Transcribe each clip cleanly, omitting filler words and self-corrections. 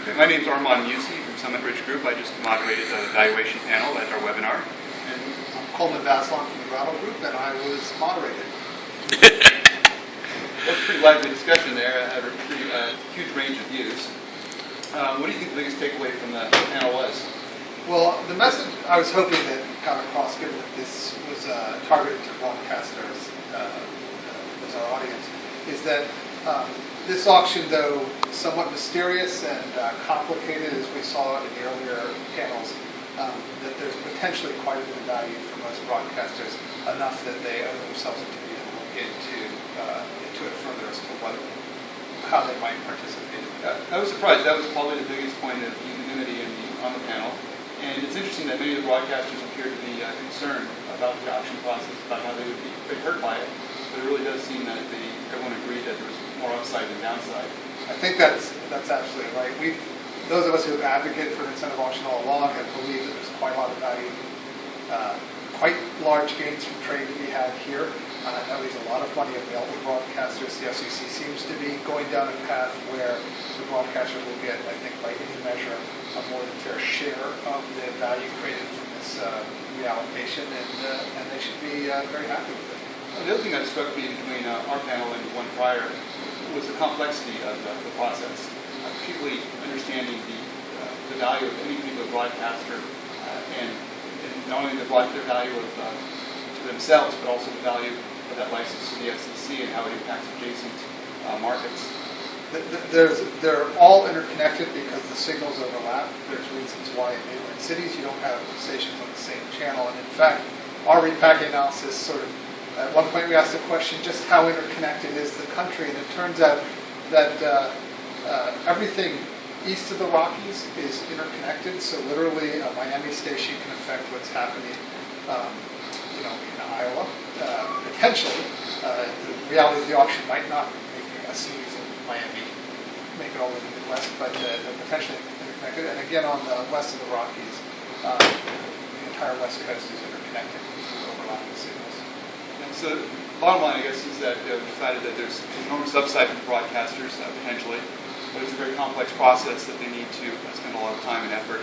Okay, my name is Armand Musey from Summit Ridge Group. I just moderated the evaluation panel at our webinar. And I'm Coleman Bazelon from the Rattle Group, and I was moderated. That's a pretty lively discussion there. I had a pretty huge range of views. What do you think the biggest takeaway from the panel was? Well, the message I was hoping that got across, given that this was targeted to broadcasters as our audience, is that this auction, though somewhat mysterious and complicated, as we saw in the earlier panels, that there's potentially quite a bit of value for most broadcasters, enough that they owe themselves to be able to look into it further as to how they might participate. I was surprised. That was probably the biggest point of unanimity on the panel. And it's interesting that many of the broadcasters appear to be concerned about the auction process, about how they would be hurt by it. But it really does seem that everyone agreed that there was more upside than downside. I think that's absolutely right. Those of us who have advocated for an incentive auction all along have believed that there's quite a lot of value, quite large gains from trade to be had here. That leaves a lot of money available to broadcasters. The FCC seems to be going down a path where the broadcasters will get, I think, by any measure, a more than fair share of the value created from this reallocation, and they should be very happy with it. The other thing that struck me between our panel and one prior was the complexity of the process, particularly understanding the value of any particular broadcaster, and not only their value to themselves, but also the value of that license to the FCC and how it impacts adjacent markets. They're all interconnected because the signals overlap. There's reasons why in neighboring cities you don't have stations on the same channel, and in fact, our repacking analysis sort of, at one point we asked the question, just how interconnected is the country? And it turns out that everything east of the Rockies is interconnected. So literally, a Miami station can affect what's happening, in Iowa. Potentially, the reality of the auction might not make a series in Miami make it all the way to the Midwest, but they're potentially interconnected. And again, on the west of the Rockies, the entire West Coast is interconnected through overlapping signals. So the bottom line, I guess, is that we've decided that there's enormous upside for broadcasters, potentially, but it's a very complex process that they need to spend a lot of time and effort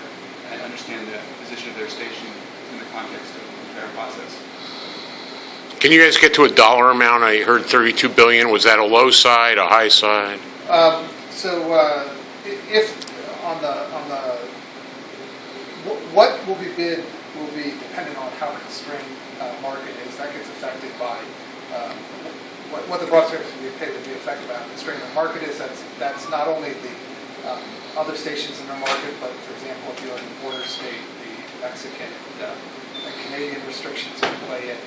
and understand the position of their station in the context of the entire process. Can you guys get to a dollar amount? I heard $32 billion. Was that a low side, a high side? If on the what will be bid will be dependent on how constrained market is. That gets affected by what the broadcasters will be paid will be affected by how constrained the market is. That's not only the other stations in the market, but for example, if you're in the border state, the Mexican and Canadian restrictions can play in.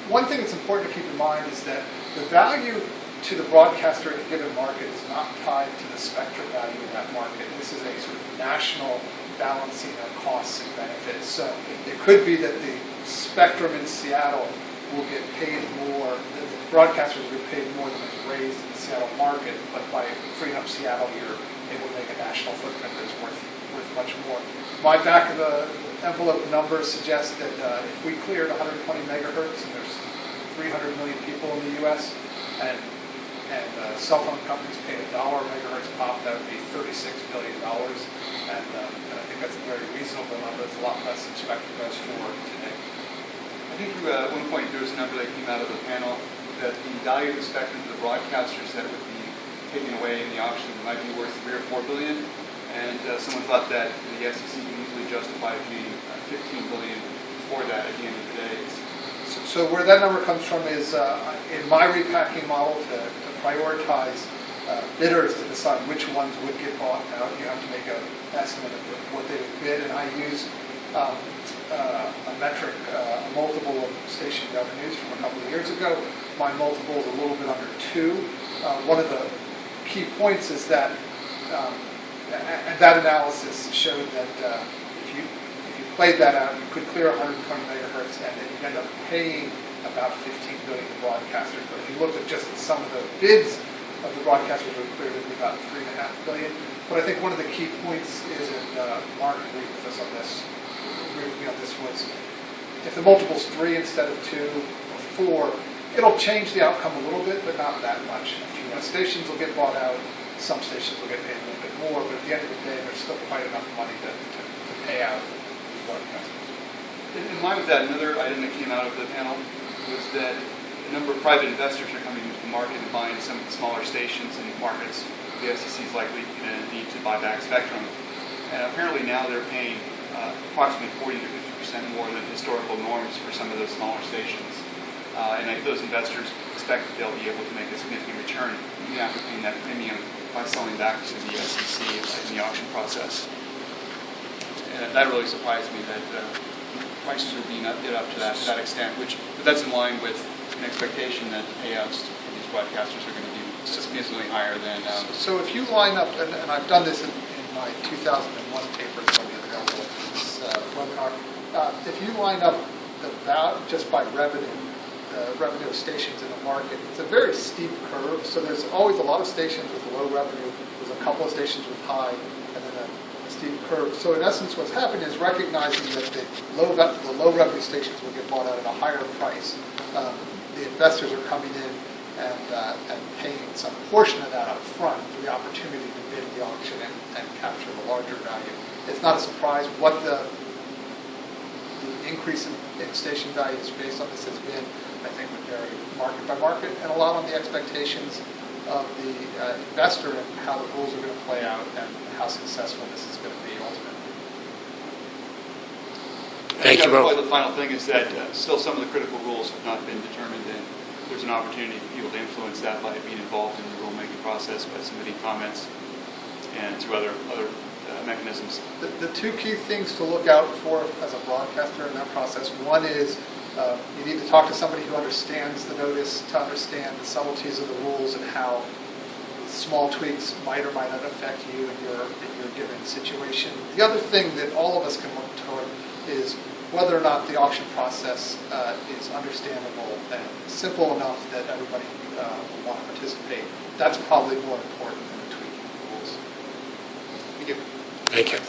One thing that's important to keep in mind is that the value to the broadcaster in a given market is not tied to the spectrum value in that market. This is a sort of national balancing of costs and benefits. So it could be that the spectrum in Seattle will get paid more, the broadcasters will get paid more than is raised in the Seattle market, but by freeing up Seattle, you're able to make a national footprint that's worth much more. My back of the envelope numbers suggest that if we cleared 120 megahertz, and there's 300 million people in the U.S., and cell phone companies paid $1 megahertz pop, that would be $36 billion, and I think that's a very reasonable number. It's a lot less than spectrum goes for today. I think at one point there was a number that came out of the panel that the value of the spectrum to the broadcasters that would be taken away in the auction might be worth $3 or $4 billion, and someone thought that the FCC can easily justify paying $15 billion for that at the end of the day. So where that number comes from is in my repacking model to prioritize bidders to decide which ones would get bought out. You have to make an estimate of what they would bid, and I use a metric, a multiple of station revenues from a couple of years ago. My multiple is a little bit under 2. One of the key points is that, and that analysis showed that if you played that out, you could clear 120 megahertz, and then you'd end up paying about $15 billion to broadcasters. But if you looked at just some of the bids of the broadcasters, would clear it about $3.5 billion. But I think one of the key points is, and Mark agreed with us on this, was if the multiple's 3 instead of 2 or 4, it'll change the outcome a little bit, but not that much. A few stations will get bought out, some stations will get paid a little bit more, but at the end of the day, there's still quite enough money to pay out the broadcasters. In line with that, another item that came out of the panel was that a number of private investors are coming into the market and buying some of the smaller stations and markets. The FCC is likely going to need to buy back spectrum. And apparently now they're paying approximately 40 to 50% more than historical norms for some of those smaller stations. Those investors expect that they'll be able to make a significant return even after paying that premium by selling back to the FCC in the auction process. And that really surprised me that prices are being bid up to that extent, but that's in line with an expectation that the payouts for these broadcasters are going to be significantly higher than. So if you line up, and I've done this in my 2001 paper that's going to be available for this webinar, if you line up just by revenue, the revenue of stations in the market, it's a very steep curve. So there's always a lot of stations with low revenue. There's a couple of stations with high, and then a steep curve. So in essence, what's happening is recognizing that the low revenue stations will get bought out at a higher price. The investors are coming in and paying some portion of that up front for the opportunity to bid the auction and capture the larger value. It's not a surprise what the increase in station values based on this has been. I think would vary market by market and a lot on the expectations of the investor and how the rules are going to play out and how successful this is going to be ultimately. Thank you both. Probably the final thing is that still some of the critical rules have not been determined, and there's an opportunity for people to influence that by being involved in the rulemaking process, by submitting comments, and through other mechanisms. The two key things to look out for as a broadcaster in that process, one is you need to talk to somebody who understands the notice to understand the subtleties of the rules and how small tweaks might or might not affect you in your given situation. The other thing that all of us can look toward is whether or not the auction process is understandable and simple enough that everybody will want to participate. That's probably more important than the tweaking of the rules. Thank you. Thank you.